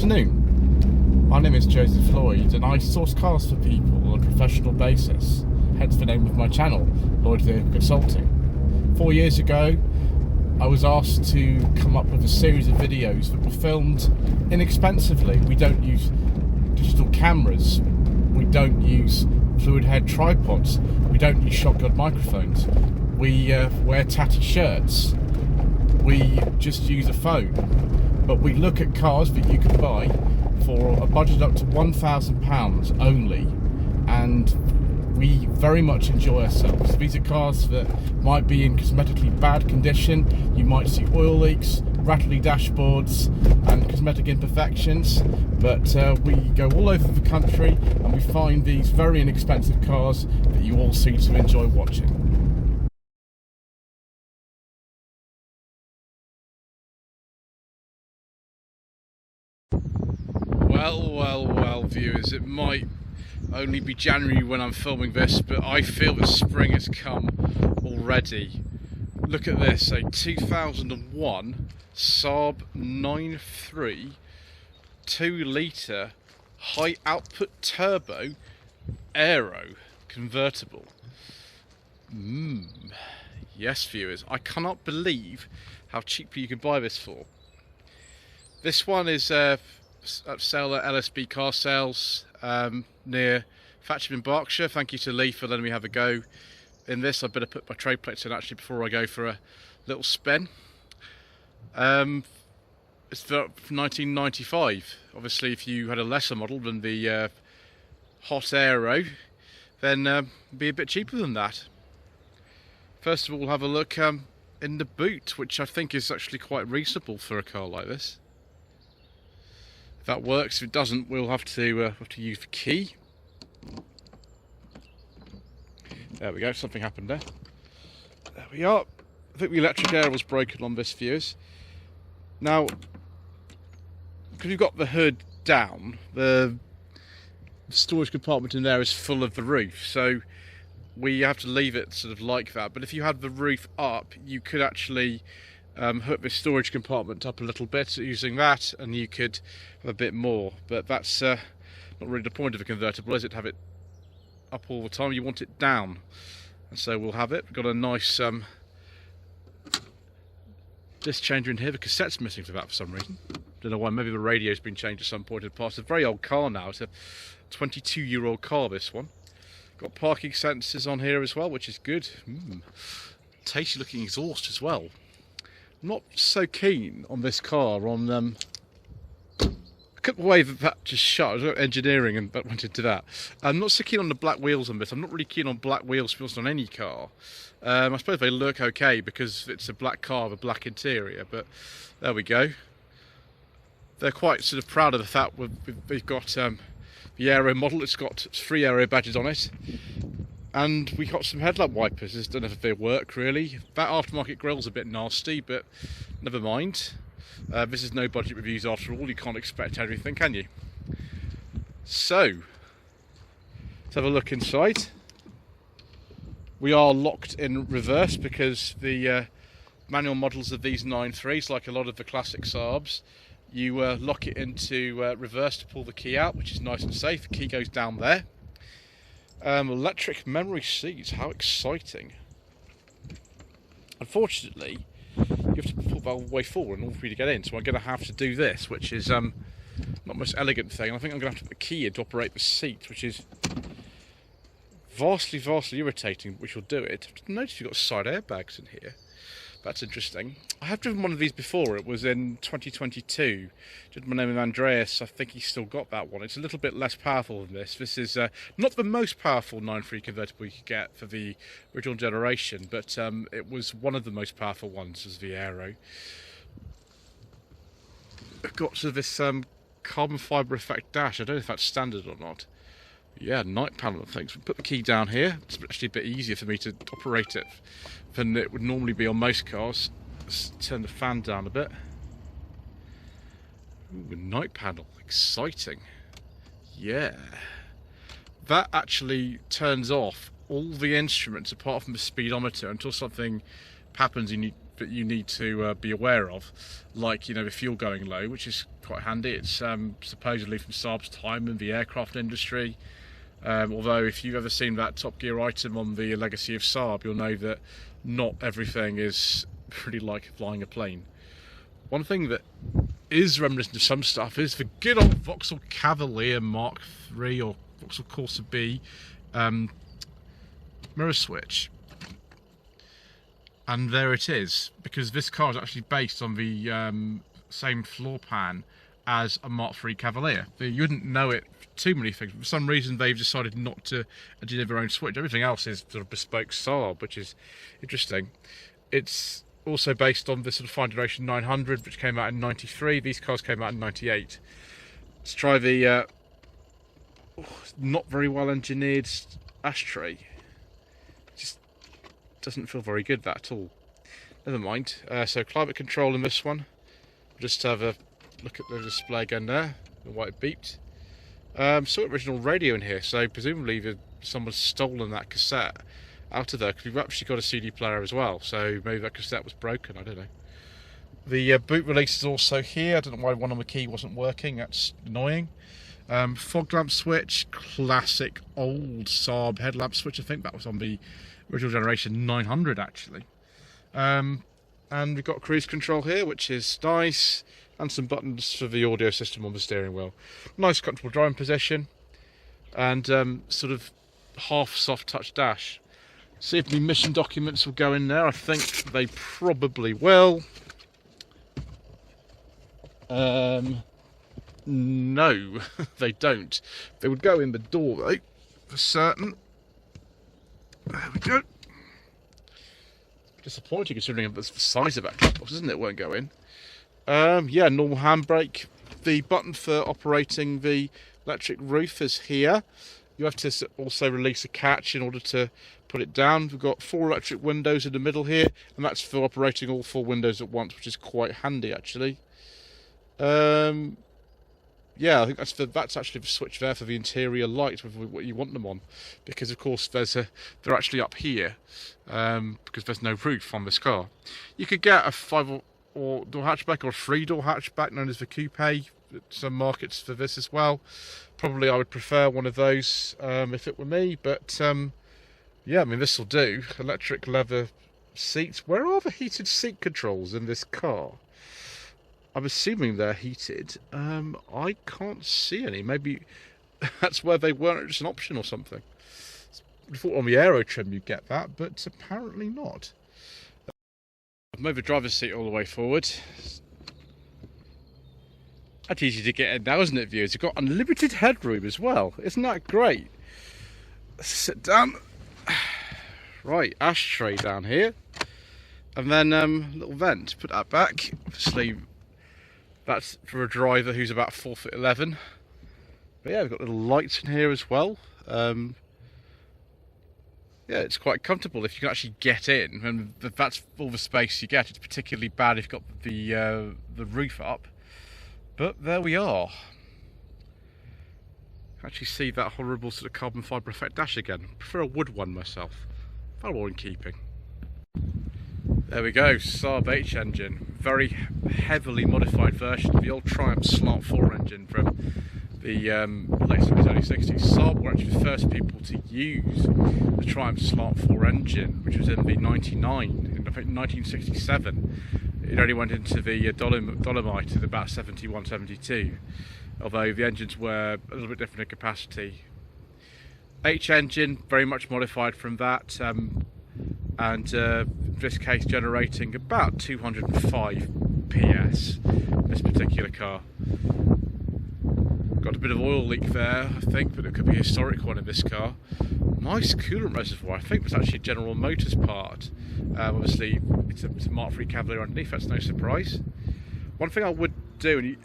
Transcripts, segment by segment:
afternoon. My name is Joseph Lloyd and I source cars for people on a professional basis, hence the name of my channel, Lloyd Vehicle Consulting. 4 years ago, I was asked to come up with a series of videos that were filmed inexpensively. We don't use digital cameras, we don't use fluid head tripods, we don't use shotgun microphones, we wear tatty shirts, we just use a phone. But we look at cars that you can buy for a budget up to £1,000 only, and we very much enjoy ourselves. These are cars that might be in cosmetically bad condition. You might see oil leaks, rattly dashboards and cosmetic imperfections, but we go all over the country and we find these very inexpensive cars that you all seem to enjoy watching. Well, viewers, it might only be January when I'm filming this, but I feel that spring has come already. Look at this, a 2001 Saab 9.3 2-litre high output turbo Aero convertible. Yes, viewers, I cannot believe how cheaply you can buy this for. This one is at sale at LSB Car Sales near Fatcham in Berkshire. Thank you to Lee for letting me have a go in this. I better put my trade plates in actually before I go for a little spin. It's from 1995. Obviously, if you had a lesser model than the hot Aero, then it'd be a bit cheaper than that. First of all, we'll have a look in the boot, which I think is actually quite reasonable for a car like this. If that works, if it doesn't, we'll have to use the key. There we go, something happened there. There we are. I think the electric air was broken on this, viewers. Now, because you've got the hood down, the storage compartment in there is full of the roof, so we have to leave it sort of like that. But if you had the roof up, you could actually hook this storage compartment up a little bit using that, and you could have a bit more. But that's not really the point of a convertible, is it, to have it up all the time? You want it down, and so we'll have it. We've got a nice disc changer in here. The cassette's missing for that for some reason. Don't know why. Maybe the radio's been changed at some point in the past. It's a very old car now. It's a 22-year-old car, this one. Got parking sensors on here as well, which is good. Tasty looking exhaust as well. I'm not so keen on this car on look at the way that just shut. I was engineering and that went into that. I'm not so keen on the black wheels on this. I'm not really keen on black wheels on any car. I suppose they look okay because it's a black car with a black interior, but there we go. They're quite sort of proud of the fact we've got the Aero model. It's got 3 Aero badges on it. And we got some headlamp wipers. I don't know if they work really. That aftermarket grill's a bit nasty, but never mind. This is no budget reviews after all. You can't expect everything, can you? So, let's have a look inside. We are locked in reverse because the manual models of these 9.3s, like a lot of the classic Saabs, you lock it into reverse to pull the key out, which is nice and safe. The key goes down there. Electric memory seats, how exciting. Unfortunately, you have to pull that all the way forward in order for you to get in, so I'm going to have to do this, which is not the most elegant thing. I think I'm going to have to put the key in to operate the seat, which is vastly irritating, which will do it. I've noticed you've got side airbags in here. That's interesting. I have driven one of these before. It was in 2022. Gentleman named Andreas, I think he's still got that one. It's a little bit less powerful than this. This is not the most powerful 9.3 convertible you could get for the original generation, but it was one of the most powerful ones, as the Aero. I've got sort of this carbon fibre effect dash. I don't know if that's standard or not. Yeah, night panel and things. We'll put the key down here. It's actually a bit easier for me to operate it than it would normally be on most cars. Let's turn the fan down a bit. Ooh, a night panel. Exciting. Yeah. That actually turns off all the instruments apart from the speedometer until something happens and that you need to be aware of, like, you know, the fuel going low, which is quite handy. It's supposedly from Saab's time in the aircraft industry. Although if you've ever seen that Top Gear item on the legacy of Saab, you'll know that not everything is pretty like flying a plane. One thing that is reminiscent of some stuff is the good old Vauxhall Cavalier Mark III or Vauxhall Corsa B mirror switch. And there it is, because this car is actually based on the same floor plan as a Mark III Cavalier. You wouldn't know it too many things, but for some reason they've decided not to do their own switch. Everything else is sort of bespoke Saab, which is interesting. It's also based on the sort of fine generation 900, which came out in '93. These cars came out in '98. Let's try the not very well engineered ashtray. Just doesn't feel very good, that at all. Never mind. So climate control in this one. Just have a look at the display again there, and why it beeped. Sort of original radio in here, so presumably someone's stolen that cassette out of there, because we've actually got a CD player as well, so maybe that cassette was broken, I don't know. The boot release is also here. I don't know why one on the key wasn't working, that's annoying. Fog lamp switch, classic old Saab headlamp switch. I think that was on the original generation 900 actually. And we've got cruise control here, which is nice, and some buttons for the audio system on the steering wheel. Nice comfortable driving position, and sort of half soft touch dash. See if the mission documents will go in there. I think they probably will. No, they don't. They would go in the door though, for certain. There we go. Disappointing considering the size of that box, isn't it? It won't go in. Yeah, normal handbrake. The button for operating the electric roof is here. You have to also release a catch in order to put it down. We've got 4 electric windows in the middle here, and that's for operating all 4 windows at once, which is quite handy actually. Yeah, I think that's actually the switch there for the interior light with what you want them on, because of course they're actually up here because there's no roof on this car. You could get a 5-door hatchback or a 3-door hatchback known as the coupe. Some markets for this as well. Probably I would prefer one of those if it were me, but yeah, I mean this will do. Electric leather seats. Where are the heated seat controls in this car? I'm assuming they're heated. I can't see any. Maybe that's where they weren't, just an option or something. I thought on the Aero trim you'd get that, but apparently not. I've moved the driver's seat all the way forward. That's easy to get in now, isn't it, viewers? You've got unlimited headroom as well. Isn't that great? Let's sit down. Right, ashtray down here. And then little vent. Put that back. Obviously, that's for a driver who's about 4'11". But yeah, we've got little lights in here as well. Yeah, it's quite comfortable if you can actually get in, and that's all the space you get. It's particularly bad if you've got the roof up. But there we are. Actually see that horrible sort of carbon fibre effect dash again. I prefer a wood one myself. Far more in keeping. There we go, Saab H engine. Very heavily modified version of the old Triumph Slant 4 engine from the late 70s, early 60s. Saab were actually the first people to use the Triumph Slant 4 engine, which was in the 99, in 1967. It only went into the Dolomite in about 71, 72, although the engines were a little bit different in capacity. H engine, very much modified from that, and in this case generating about 205 PS, this particular car. Got a bit of oil leak there, I think, but it could be a historic one in this car. Nice coolant reservoir. I think it's actually a General Motors part. Obviously, it's a Mark III Cavalier underneath, that's no surprise. One thing I would do, and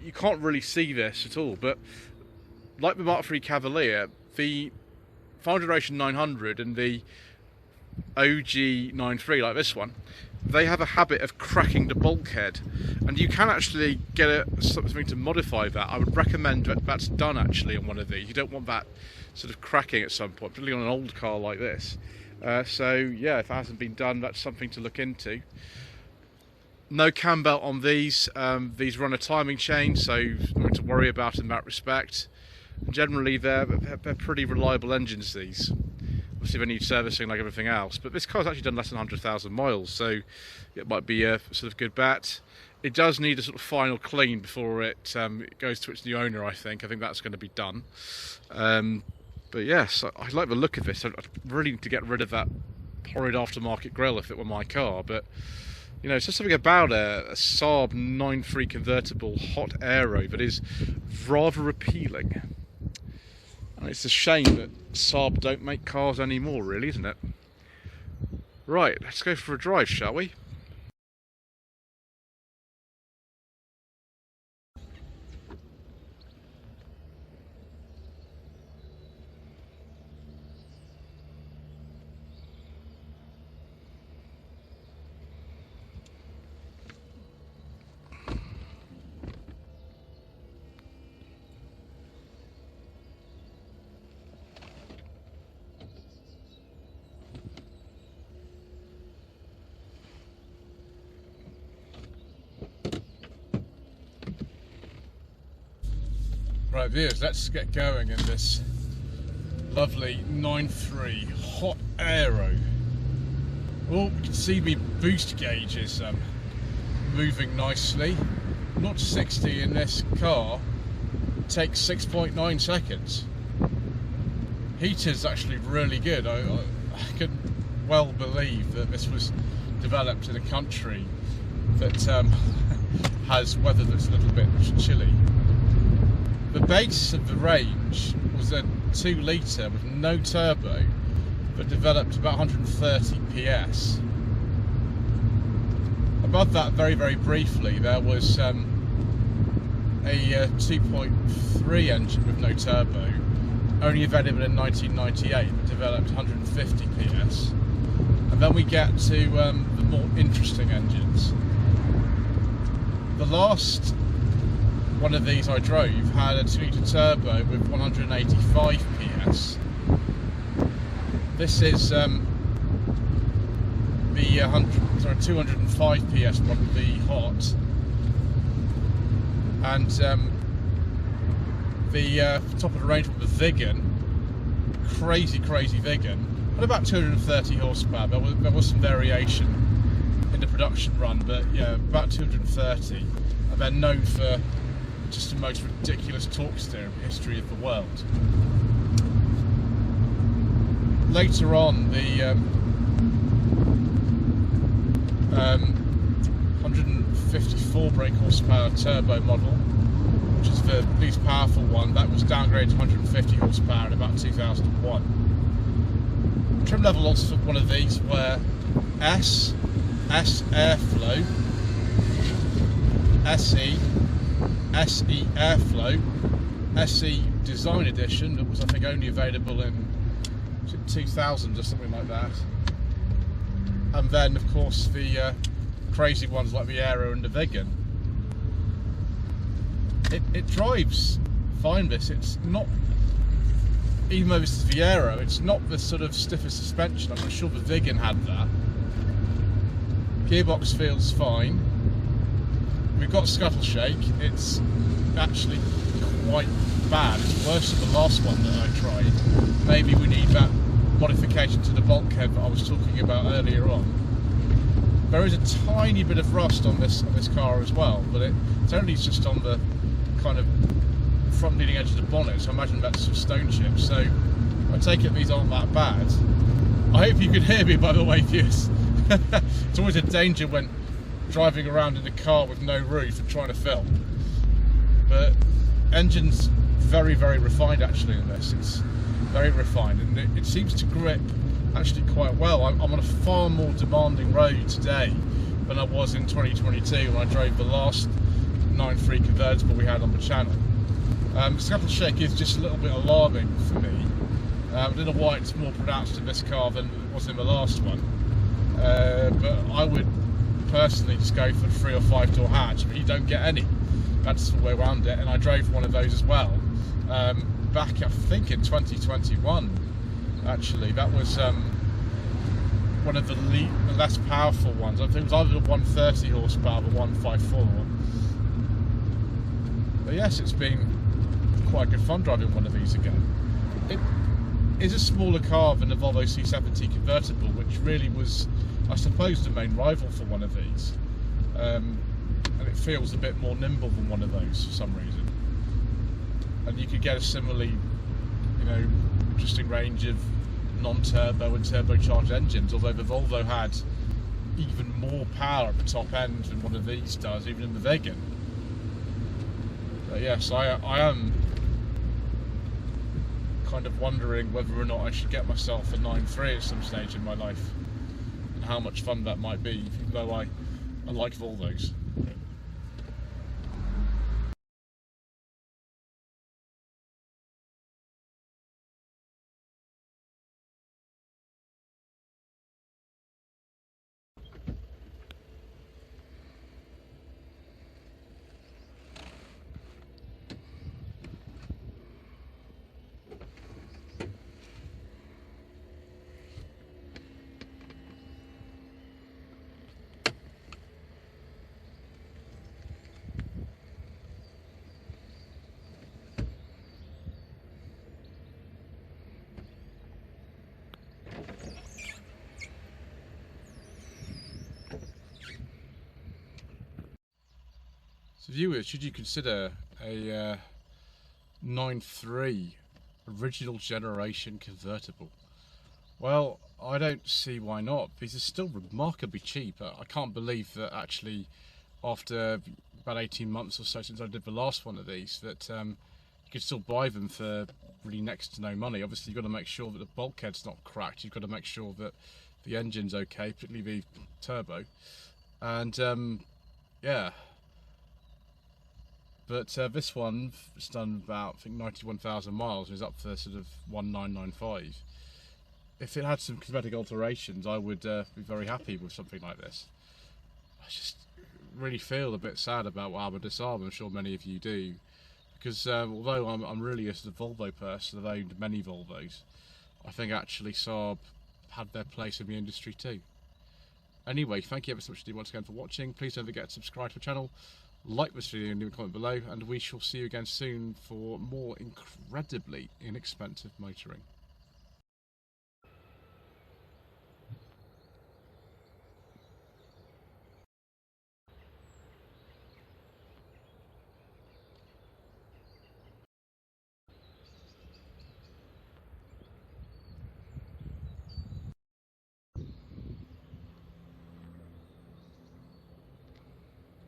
you can't really see this at all, but like the Mark III Cavalier, the final generation 900 and the OG 93, like this one, they have a habit of cracking the bulkhead, and you can actually get something to modify that. I would recommend that's done actually on one of these. You don't want that sort of cracking at some point, particularly on an old car like this. So yeah, if it hasn't been done, that's something to look into. No cam belt on these. These run a timing chain, so nothing to worry about in that respect. Generally, they're pretty reliable engines, these. Obviously, they need servicing like everything else, but this car's actually done less than 100,000 miles, so it might be a sort of good bet. It does need a sort of final clean before it goes to its new owner, I think. I think that's going to be done. But yes, I like the look of this. I really need to get rid of that horrid aftermarket grille if it were my car, but you know, it's just something about a Saab 9.3 convertible hot aero that is rather appealing. And it's a shame that Saab don't make cars anymore, really, isn't it? Right, let's go for a drive, shall we? Right, viewers, let's get going in this lovely 9.3 hot aero. Well, you can see the boost gauge is moving nicely. 0 to 60 in this car takes 6.9 seconds. Heater's actually really good. I can well believe that this was developed in a country that has weather that's a little bit chilly. The base of the range was a 2 litre with no turbo, but developed about 130 PS. Above that, very, very briefly, there was a 2.3 engine with no turbo, only available in 1998, but developed 150 PS. And then we get to the more interesting engines. The last one of these I drove had a 2 litre turbo with 185 PS. This is the 205 PS one, the hot, and the top of the range one, the Vigan, crazy Vigan, had about 230 horsepower. There was some variation in the production run, but yeah, about 230, and they're known for just the most ridiculous torque steer in the history of the world. Later on, the 154 brake horsepower turbo model, which is the least powerful one, that was downgraded to 150 horsepower in about 2001. Trim level also for one of these were S Airflow, SE Airflow, SE Design Edition, that was I think only available in 2000 or something like that. And then of course the crazy ones like the Aero and the Vigan. It drives fine, this. It's not, even though this is the Aero, it's not the sort of stiffest suspension. I'm not sure the Vigan had that. Gearbox feels fine. We've got scuttle shake. It's actually quite bad. It's worse than the last one that I tried. Maybe we need that modification to the bulkhead that I was talking about earlier on. There is a tiny bit of rust on this car as well, but it's only just on the kind of front leading edge of the bonnet, so I imagine that's some stone chips. So I take it these aren't that bad. I hope you can hear me, by the way, viewers. It's always a danger when driving around in a car with no roof and trying to film. But engine's very refined actually in this. It's very refined, and it seems to grip actually quite well. I'm on a far more demanding road today than I was in 2022 when I drove the last 9.3 convertible we had on the channel. Scuttle shake is just a little bit alarming for me. I don't know why it's more pronounced in this car than it was in the last one, but I would personally just go for the 3 or 5 door hatch, but you don't get any. That's the way around it, and I drove one of those as well back I think in 2021 actually. That was one of the less powerful ones. I think it was either the 130 horsepower or the 154. But yes, it's been quite good fun driving one of these again. It is a smaller car than the Volvo C70 Convertible, which really was, I suppose, the main rival for one of these. And it feels a bit more nimble than one of those for some reason. And you could get a similarly, interesting range of non-turbo and turbocharged engines, although the Volvo had even more power at the top end than one of these does, even in the Vegan. But yes, I am kind of wondering whether or not I should get myself a 9.3 at some stage in my life, and how much fun that might be, even though I like Volvos. So viewers, should you consider a 9.3 original generation convertible? Well, I don't see why not, because it's still remarkably cheap. I can't believe that actually after about 18 months or so since I did the last one of these, that you could still buy them for really next to no money. Obviously you've got to make sure that the bulkhead's not cracked, you've got to make sure that the engine's okay, particularly the turbo, and yeah. But this one, it's done about, I think, 91,000 miles and is up for sort of 1995. If it had some cosmetic alterations, I would be very happy with something like this. I just really feel a bit sad about what happened to Saab. I'm sure many of you do, because although I'm really a sort of Volvo person, I've owned many Volvos, I think actually Saab had their place in the industry too. Anyway, thank you ever so much indeed once again for watching. Please don't forget to subscribe to the channel, like this video and leave a comment below, and we shall see you again soon for more incredibly inexpensive motoring.